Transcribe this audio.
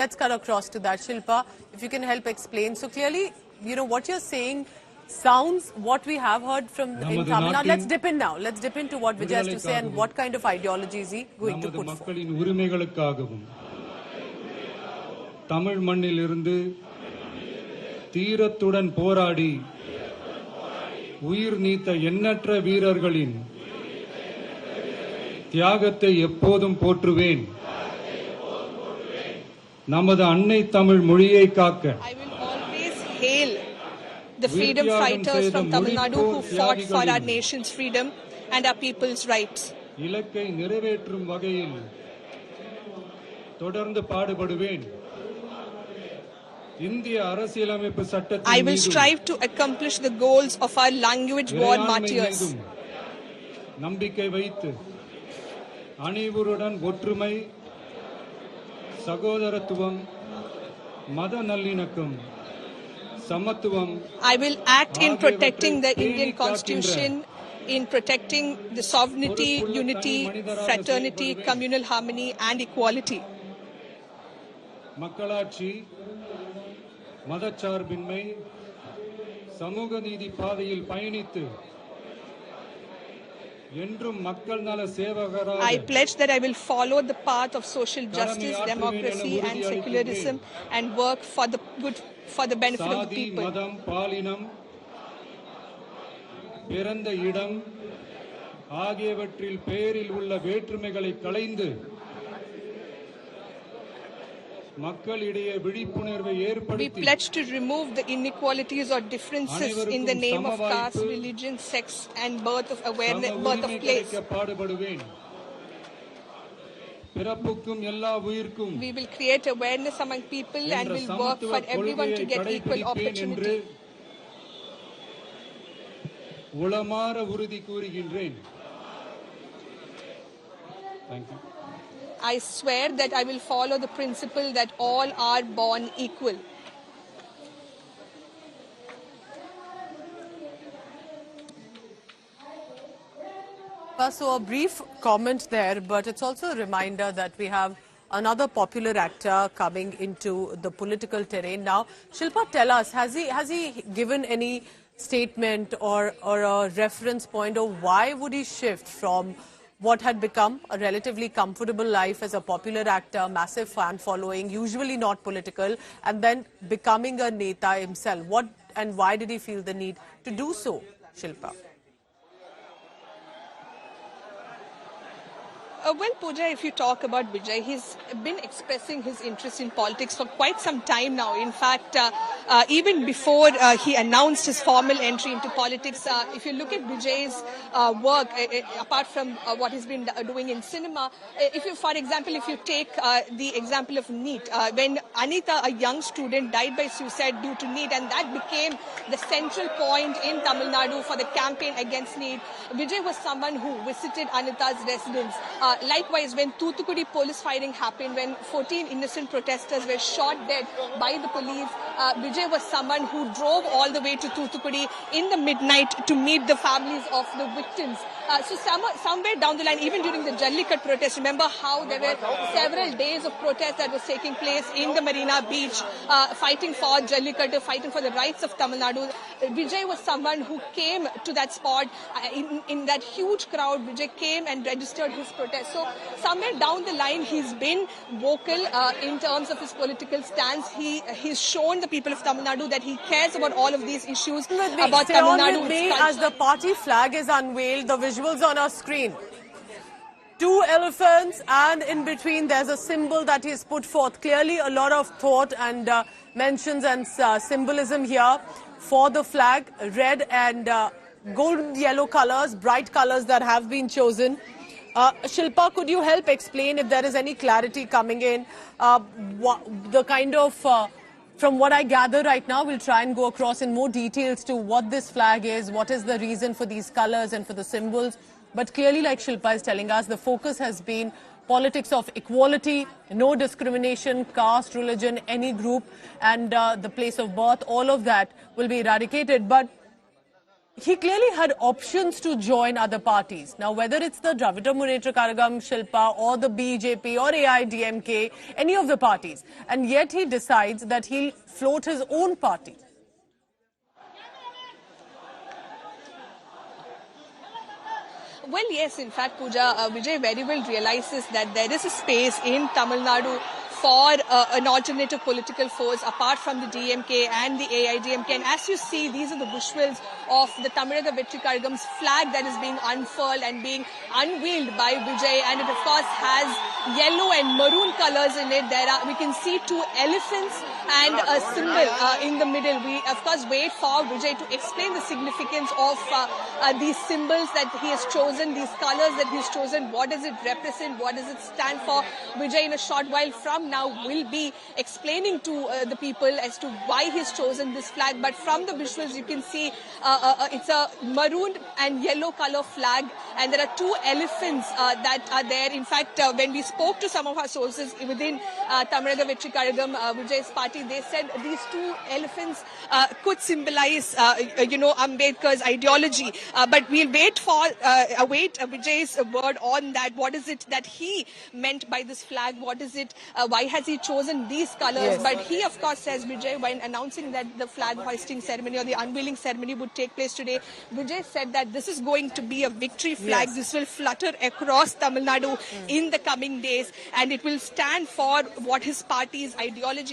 Let's cut across to that. Shilpa, if you can help explain. So clearly, what you're saying sounds what we have heard from in Tamil Nadu. Let's dip in now. Let's dip into what Vijay has to say and what kind of ideology is he going to put forward. Tamil மண்ணிலிருந்து தீரத்துடன் போராடி உயிர் நீத்த எண்ணற்ற வீரர்களின் தியாகத்தை எப்போதும் போற்றுவேன். நமது அன்னை தமிழ் மொழியை காக்க I will always hail the freedom fighters from Tamil Nadu who fought for our nation's freedom and our people's rights. இலக்கை நிறைவேற்றும் வகையில் தொடர்ந்து பாடுபடுவேன். I will strive to accomplish the goals of our language war martyrs. நம்பிக்கை வைத்து அனைவருடன் ஒற்றுமை, சகோதரத்துவம், மத நல்லிணக்கம், சமத்துவம். I will act in protecting the Indian Constitution, in protecting the sovereignty, unity, fraternity, communal harmony and equality. மக்களாட்சி, மதச்சார்பின்மை, சமூக நீதி பாதையில் பயணித்து என்றும் மக்கள் நல சேவகராக I pledge that I will follow the path of social justice, democracy and secularism and work for the benefit of the people. மதம், பாலினம், பிறந்த இடம் ஆகியவற்றில் பெயரில் உள்ள வேற்றுமைகளை களைந்து We pledge to remove the inequalities or differences in the name of caste, religion, sex and birth of awareness, birth of place. We will create awareness among people and will work for everyone to get equal opportunity. Thank you. I swear that I will follow the principle that all are born equal. So a brief comment there, but it's also a reminder that we have another popular actor coming into the political terrain now. Shilpa, tell us, has he given any statement or a reference point, or why would he shift from what had become a relatively comfortable life as a popular actor, massive fan following, usually not political, and then becoming a neta himself? What and why did he feel the need to do so, Shilpa? Well, Pooja, if you talk about Vijay, he's been expressing his interest in politics for quite some time now. In fact, even before he announced his formal entry into politics, if you look at Vijay's work, apart from what he's been doing in cinema, for example, if you take the example of NEET, when Anita, a young student, died by suicide due to NEET, and that became the central point in Tamil Nadu for the campaign against NEET, Vijay was someone who visited Anita's residence. Likewise, when Thoothukudi police firing happened, when 14 innocent protesters were shot dead by the police, Vijay was someone who drove all the way to Thoothukudi in the midnight to meet the families of the victims. So somewhere down the line, even during the Jallikattu protest, remember how there were several days of protest that was taking place in the Marina Beach, fighting for Jallikattu, fighting for the rights of Tamil Nadu. Vijay was someone who came to that spot in that huge crowd. Vijay came and registered his protest. So somewhere down the line, he's been vocal in terms of his political stance. He's shown the people of Tamil Nadu that he cares about all of these issues about Tamil Nadu. With me as the party flag is unveiled, the visuals on our screen. 2 elephants, and in between there's a symbol that he's put forth. Clearly a lot of thought and mentions and symbolism here for the flag. Red and golden yellow colors, bright colors that have been chosen. Shilpa, could you help explain if there is any clarity coming in? The kind of, from what I gather right now, we'll try and go across in more details to what this flag is, what is the reason for these colors and for the symbols. But clearly, like Shilpa is telling us, the focus has been politics of equality, no discrimination, caste, religion, any group, and the place of birth. All of that will be eradicated. But he clearly had options to join other parties. Now, whether it's the Dravida Munnetra Kazhagam, Shilpa, or the BJP or AIDMK, any of the parties, and yet he decides that he'll float his own party. Well, yes, in fact, Pooja, Vijay very well realizes that there is a space in Tamil Nadu for an alternative political force apart from the DMK and the AIDMK. And as you see, these are the visuals of the Tamilnaga Vetri Kazhagam's flag that is being unfurled and being unveiled by Vijay. And it, of course, has yellow and maroon colors in it. We can see two elephants and a symbol in the middle. We, of course, wait for Vijay to explain the significance of these symbols that he has chosen, these colors that he's chosen. What does it represent? What does it stand for? Vijay, in a short while from now, will be explaining to the people as to why he's chosen this flag. But from the visuals, you can see it's a maroon and yellow color flag, and there are two elephants that are there. In fact, when we spoke to some of our sources within Tamilnaga Vetri Kazhagam, Vijay's party, they said these two elephants could symbolize, Ambedkar's ideology. But we'll await Vijay's word on that. What is it that he meant by this flag? What is it? Why has he chosen these colors? Yes. But he, of course, says, Vijay, when announcing that the flag hoisting ceremony or the unveiling ceremony would take place today, Vijay said that this is going to be a victory flag. Yes. This will flutter across Tamil Nadu in the coming days, and it will stand for what his party's ideology